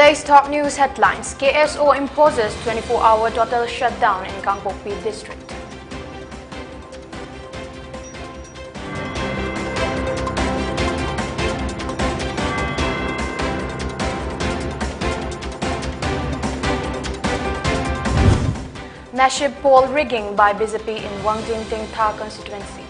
Today's top news headlines. KSO imposes 24-hour total shutdown in Kangpokpi district. Massive poll rigging by BJP in Wangjing Tingtha constituency.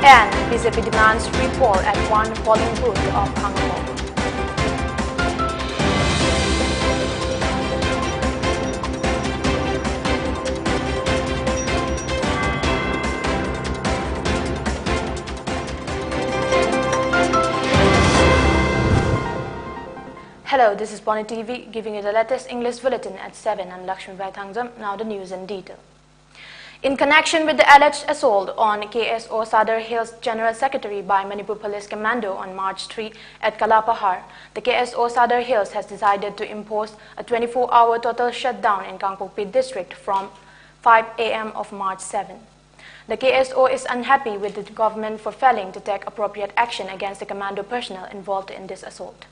And BJP demands re-poll at one polling booth of Kangpok. Hello, this is Bonnie TV giving you the latest English bulletin at 7 on LAKSMIBAI. Now the news in detail. In connection with the alleged assault on KSO Sadar Hills General Secretary by Manipur Police Commando on March 3 at Kalapahar, the KSO Sadar Hills has decided to impose a 24-hour total shutdown in Kangpokpi district from 5 a.m. of March 7. The KSO is unhappy with the government for failing to take appropriate action against the commando personnel involved in this assault.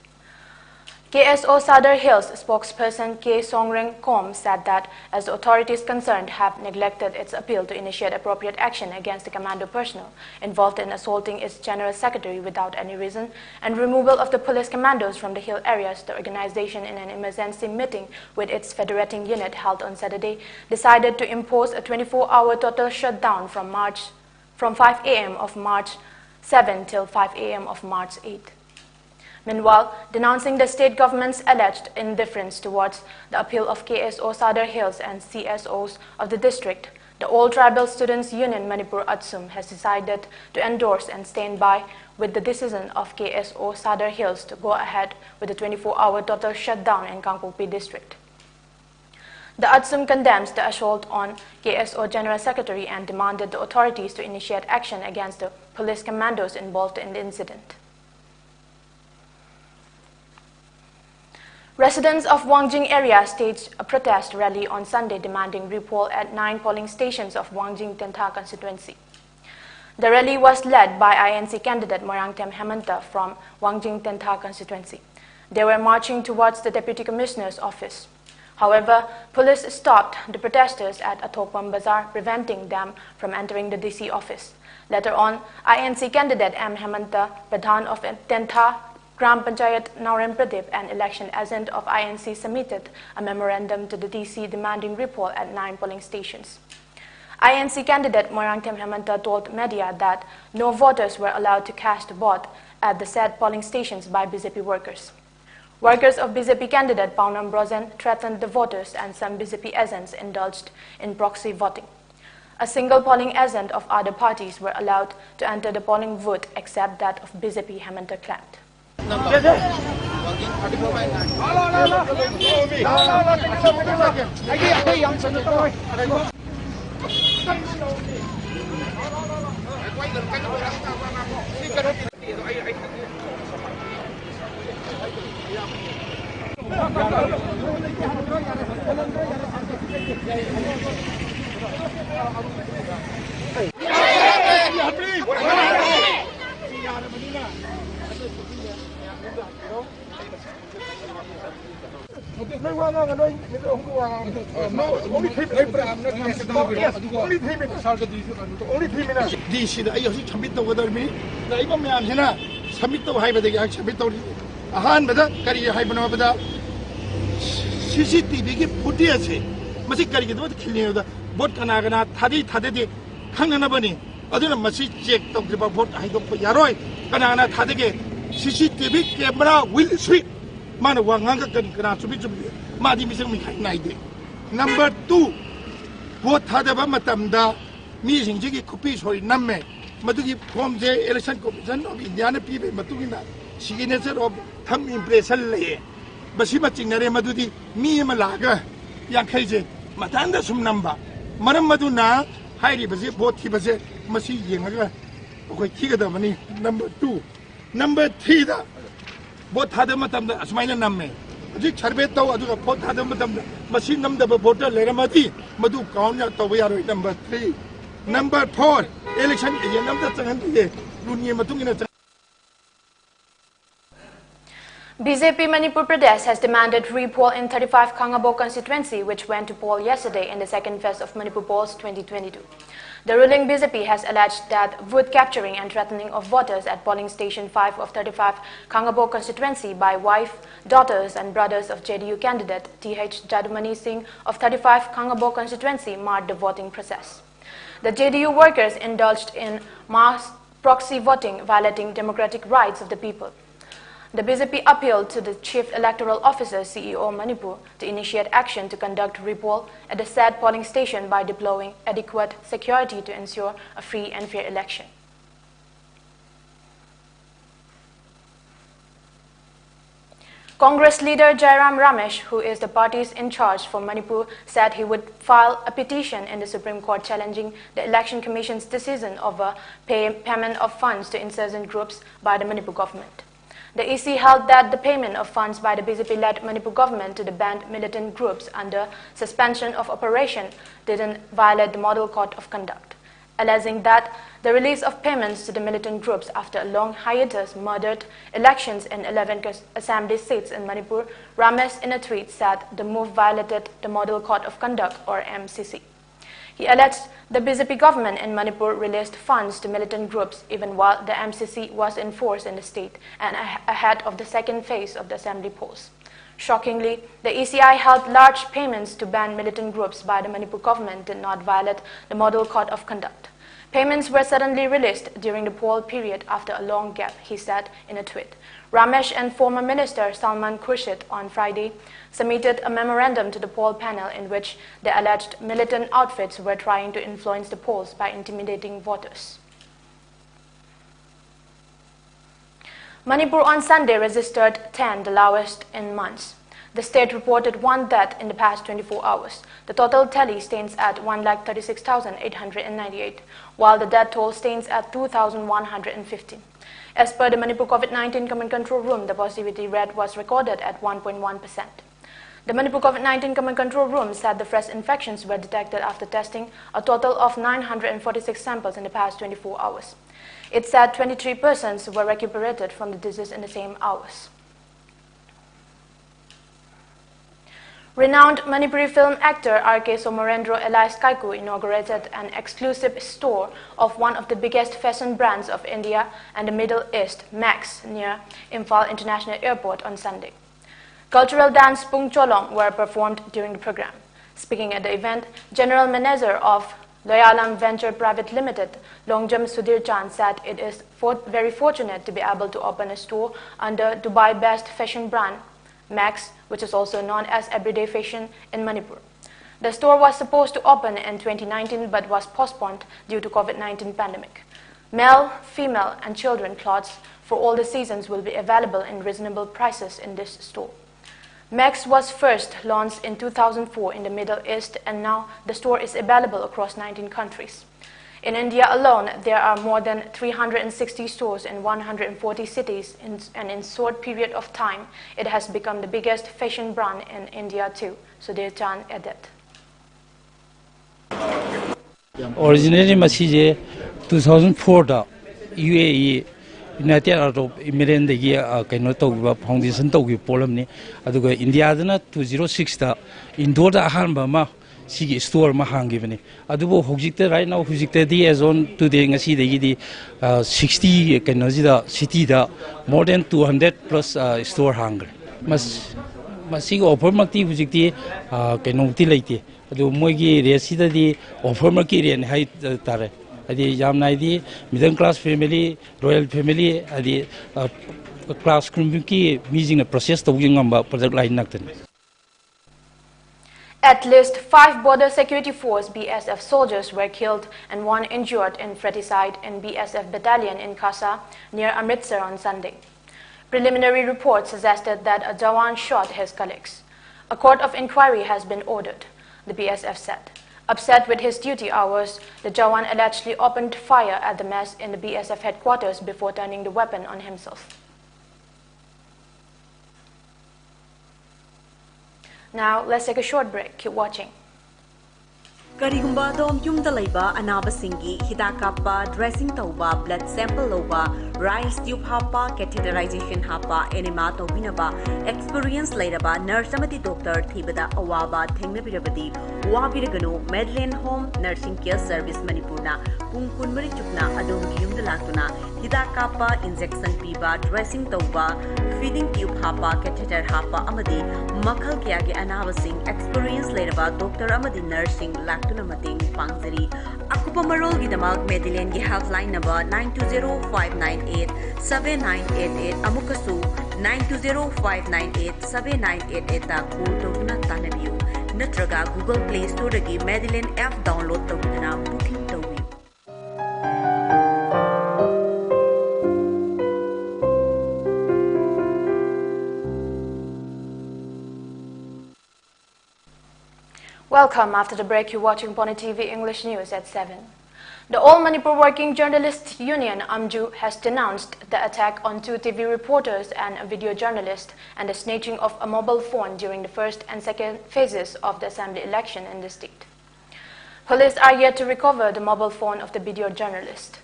KSO Sadar Hills spokesperson K. Songreng Kom said that as the authorities concerned have neglected its appeal to initiate appropriate action against the commando personnel involved in assaulting its general secretary without any reason and removal of the police commandos from the hill areas, the organization in an emergency meeting with its federating unit held on Saturday decided to impose a 24-hour total shutdown from 5 a.m. of March 7 till 5 a.m. of March 8. Meanwhile, denouncing the state government's alleged indifference towards the appeal of KSO Sadar Hills and CSOs of the district, the All Tribal Students Union Manipur ATSUM has decided to endorse and stand by with the decision of KSO Sadar Hills to go ahead with the 24-hour total shutdown in Kangpokpi district. The ATSUM condemns the assault on KSO General Secretary and demanded the authorities to initiate action against the police commandos involved in the incident. Residents of Wangjing area staged a protest rally on Sunday demanding re-poll at 9 polling stations of Wangjing Tingtha constituency. The rally was led by INC candidate Morangtem Hemanta from Wangjing Tingtha constituency. They were marching towards the Deputy Commissioner's office. However, police stopped the protesters at Athokpam Bazaar, preventing them from entering the DC office. Later on, INC candidate M. Hemanta, Pradhan of Tingtha Gram Panchayat Nauren Pradip and election agent of INC submitted a memorandum to the DC demanding re-poll at 9 polling stations. INC candidate Morangtem Hemanta told media that no voters were allowed to cast a vote at the said polling stations by BJP workers. Workers of BJP candidate Paunam Brozen threatened the voters and some BJP agents indulged in proxy voting. A single polling agent of other parties were allowed to enter the polling booth except that of BJP, Hemanta claimed. CCTV footage masi kari ke dot khilne da bot kana kana thadi thade khangna bani aduna masi check to kripa vote hai do yaroi kana kana thade ke CCTV camera will sweep mana wangang ka kana chubi chubi ma di misang mi khai nai de. Number 2 vote thade ba matam da mi sing ji ki copy soi namme madu ki form je election commission of India na pi be matugina signature of thumb impression le basi matching nare madudi mi malaga yang khaije matanda sum namba maram maduna hairi basi vote thi basi masi yengaga okoi thiga da mani. Number 2 number 3 da vote thade matam da asmaina namme Hujik survey taw aduga vote hadam matamda machine namdaba voter leramati madu count ya taw yaroi. Number 3. Number 4, election agent namda changandiye dunia matungina. BJP Manipur Pradesh has demanded re-poll in 35 Kangabo constituency, which went to poll yesterday in the second phase of Manipur polls 2022. The ruling BJP has alleged that vote capturing and threatening of voters at polling station 5 of 35 Kangabo constituency by wife, daughters and brothers of JDU candidate T.H. Jadumani Singh of 35 Kangabo constituency marred the voting process. The JDU workers indulged in mass proxy voting, violating democratic rights of the people. The BJP appealed to the Chief Electoral Officer, CEO Manipur, to initiate action to conduct re-poll at the said polling station by deploying adequate security to ensure a free and fair election. Congress leader Jairam Ramesh, who is the party's in charge for Manipur, said he would file a petition in the Supreme Court challenging the Election Commission's decision over payment of funds to insurgent groups by the Manipur government. The EC held that the payment of funds by the BJP-led Manipur government to the banned militant groups under suspension of operation didn't violate the Model Code of Conduct, alleging that the release of payments to the militant groups after a long hiatus murdered elections in 11 assembly seats in Manipur. Ramesh, in a tweet, said the move violated the Model Code of Conduct, or MCC. He alleged the BJP government in Manipur released funds to militant groups even while the MCC was in force in the state and ahead of the second phase of the assembly polls. Shockingly, the ECI held large payments to ban militant groups by the Manipur government did not violate the Model Code of Conduct. Payments were suddenly released during the poll period after a long gap, he said in a tweet. Ramesh and former Minister Salman Khurshid on Friday submitted a memorandum to the poll panel in which the alleged militant outfits were trying to influence the polls by intimidating voters. Manipur on Sunday registered 10, the lowest in months. The state reported one death in the past 24 hours. The total tally stands at 136,898, while the death toll stands at 2,115. As per the Manipur COVID-19 Command Control Room, the positivity rate was recorded at 1.1%. The Manipur COVID-19 Command Control Room said the fresh infections were detected after testing a total of 946 samples in the past 24 hours. It said 23 persons were recuperated from the disease in the same hours. Renowned Manipuri film actor R.K. Somarendra Elias Kaiku inaugurated an exclusive store of one of the biggest fashion brands of India and the Middle East, Max, near Imphal International Airport on Sunday. Cultural dance Pung Cholong were performed during the program. Speaking at the event, General Manager of Loyalam Venture Private Limited, Longjam Sudhir Chand, said it is very fortunate to be able to open a store under Dubai-based fashion brand Max, which is also known as Everyday Fashion in Manipur. The store was supposed to open in 2019 but was postponed due to COVID-19 pandemic. Male, female and children clothes for all the seasons will be available in reasonable prices in this store. Max was first launched in 2004 in the Middle East, and now the store is available across 19 countries. In India alone, there are more than 360 stores in 140 cities, and in a short period of time, it has become the biggest fashion brand in India too, Sudhir Chand added. Originally, Masije 2004 UAE United Arab Emirates degi kaino tawba foundation tawgi problem ni aduga India dana 2006 da Indore da ahanba ma sigi store ma hangibani adubo hojikte right now hojikte di as on today ngasi degi di 60 kaino jida city da more than 200 plus store hanger masigi offer makti hojikti kaino ti leite adu moigi resida di offer makti ren hai tare adi jamnai di middle class family royal family adi class community meeting a process to ngamba product line nakten. At least 5 border security force BSF soldiers were killed and 1 injured in fratricide in BSF battalion in Khasa near Amritsar on Sunday. Preliminary reports suggested that a Jawan shot his colleagues. A court of inquiry has been ordered, the BSF said. Upset with his duty hours, the Jawan allegedly opened fire at the mess in the BSF headquarters before turning the weapon on himself. Now, let's take a short break. Keep watching. Karigumba dom yumda laiba anaba singi hida kappa dressing tauba blood sample loba rice tube hapa catheterization hapa enema tobinaba experience lairaba nurse amati doctor thibada awaba thengnabirabadi wabiragano Medline Home Nursing Care Service Manipurna pung kunmari chukna adom yumda latuna hida kappa injection piba dressing tauba feeding tube hapa catheter hapa amadi makhal kya ge anaba sing experience lairaba doctor amadi nursing tuna mating pangzari akupa marol gi damak Medline gi helpline number 9205987988 amukasu 9205987988 ta call tawna tanabiu natraga Google Play Store gi Medline app download tawna booking tawi Welcome. After the break, you're watching Pony TV English News at 7. The All Manipur Working Journalists Union, AMJU, has denounced the attack on 2 TV reporters and a video journalist and the snatching of a mobile phone during the first and second phases of the assembly election in the state. Police are yet to recover the mobile phone of the video journalist.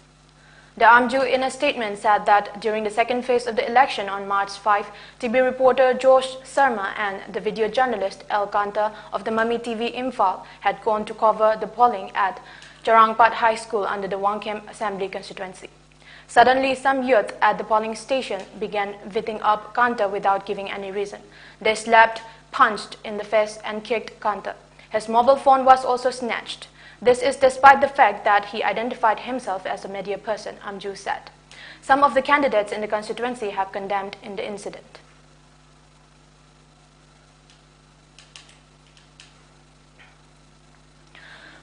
The AMJU in a statement said that during the second phase of the election on March 5, TV reporter Josh Sharma and the video journalist El Kanta of the Mummy TV Imphal had gone to cover the polling at Jarangpat High School under the Wangkhem Assembly constituency. Suddenly, some youth at the polling station began beating up Kanta without giving any reason. They slapped, punched in the face and kicked Kanta. His mobile phone was also snatched. This is despite the fact that he identified himself as a media person, AMJU said. Some of the candidates in the constituency have condemned in the incident.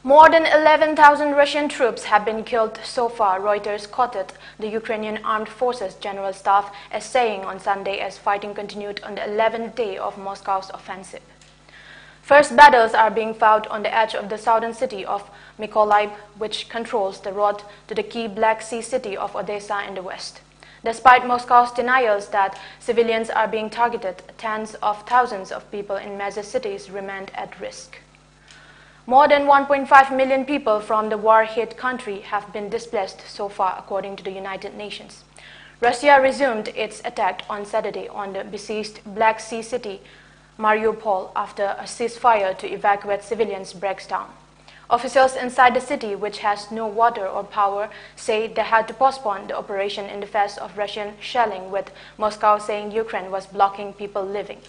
More than 11,000 Russian troops have been killed so far, Reuters quoted the Ukrainian Armed Forces General Staff as saying on Sunday as fighting continued on the 11th day of Moscow's offensive. First battles are being fought on the edge of the southern city of Mykolaiv, which controls the road to the key Black Sea city of Odessa in the west. Despite Moscow's denials that civilians are being targeted, tens of thousands of people in major cities remained at risk. More than 1.5 million people from the war-hit country have been displaced so far, according to the United Nations. Russia resumed its attack on Saturday on the besieged Black Sea city Mariupol after a ceasefire to evacuate civilians breaks down. Officials inside the city, which has no water or power, say they had to postpone the operation in the face of Russian shelling, with Moscow saying Ukraine was blocking people living.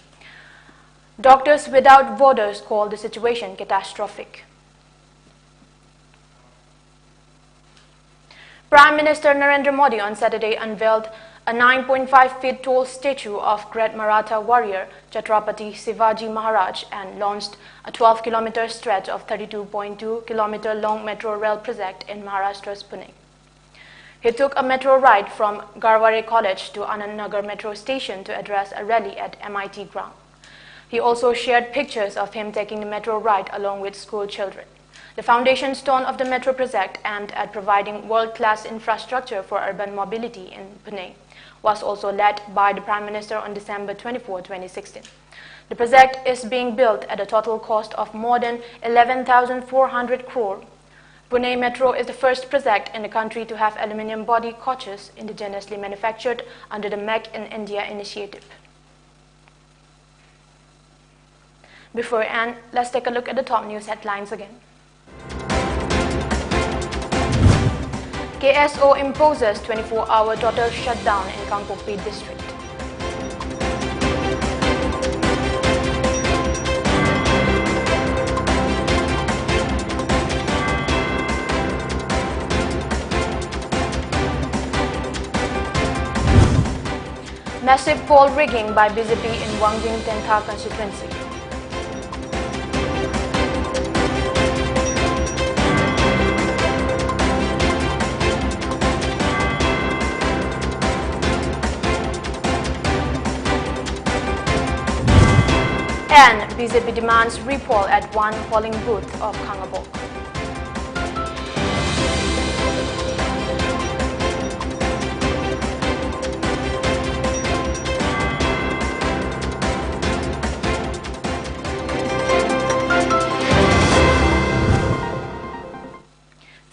Doctors Without Borders called the situation catastrophic. Prime Minister Narendra Modi on Saturday unveiled a 9.5 feet tall statue of great Maratha warrior Chhatrapati Shivaji Maharaj and launched a 12-kilometer stretch of 32.2-kilometer long metro rail project in Maharashtra's Pune. He took a metro ride from Garware College to Anand Nagar metro station to address a rally at MIT ground. He also shared pictures of him taking the metro ride along with school children. The foundation stone of the metro project, aimed at providing world-class infrastructure for urban mobility in Pune, was also led by the Prime Minister on December 24, 2016. The project is being built at a total cost of more than 11,400 crore. Pune Metro is the first project in the country to have aluminium body coaches indigenously manufactured under the Make in India initiative. Before we end, let's take a look at the top news headlines again. KSO imposes 24-hour total shutdown in Kangpokpi district. Massive poll rigging by BJP in Wangjing Tentha constituency. And BJP demands repoll at one polling booth of Kangabok.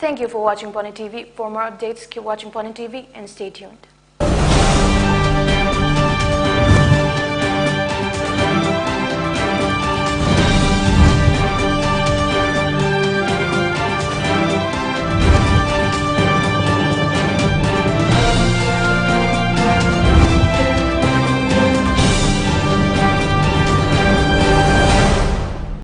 Thank you for watching Pony TV. For more updates, keep watching Pony TV and stay tuned.